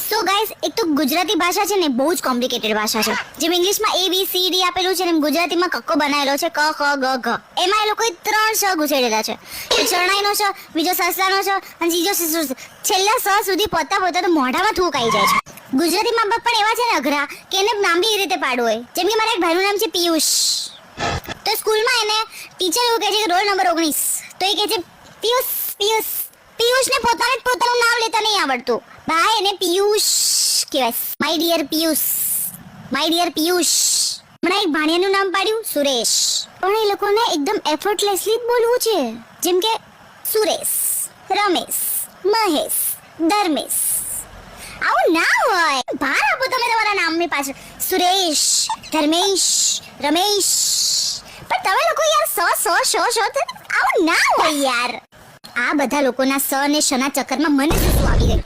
So guys, એક તો ગુજરાતી ભાષા છે ને બહુ જ કોમ્પ્લિકેટેડ ભાષા છે. જેમ ઇંગ્લિશમાં A B C D આપેલું છે ને એમ ગુજરાતીમાં કક્કો બનાવેલો છે ક ખ ગ ઘ. એમાં એ લોકોએ 3 શ ઘુસેડેલા છે. એક શરણાઈનો શ, બીજો સસલાનો શ અને ત્રીજો છેલ્લા સ સુધી પહોંચતા તો મોઢામાં થૂક આવી જાય છે. ગુજરાતી મા બાપ પણ એવા છે ને અઘરા કે એને નામ બી એ રીતે પાડવું હોય. જેમ કે મારા એક ભાઈનું નામ છે પિયુષ. તો સ્કૂલમાં એને ટીચર એવું કહે છે કે રોલ નંબર 19, તો એ કહે છે પિયુષ પિયુષ. પિયુષને પોતાનું નામ લેતા નહીં આવડતું. ભાઈ એને પિયુષ કહેવાય. My dear Piyush, my dear Piyush. હમણાં એક ભાણિયાનું નામ પાડ્યું સુરેશ, પણ એ લોકોને એકદમ એફર્ટલેસલી જ બોલવું છે. જેમ કે સુરેશ, રમેશ, મહેશ, ધર્મેશ. આવું ના હોય. ભાર આપો તમે તમારા નામની પાછળ. સુરેશ, ધર્મેશ, રમેશ. પણ તમે લોકો યાર સ આવું ના હોય યાર. આ બધા લોકોના સ અને શ ના ચક્કરમાં મને શું આવી ગયું.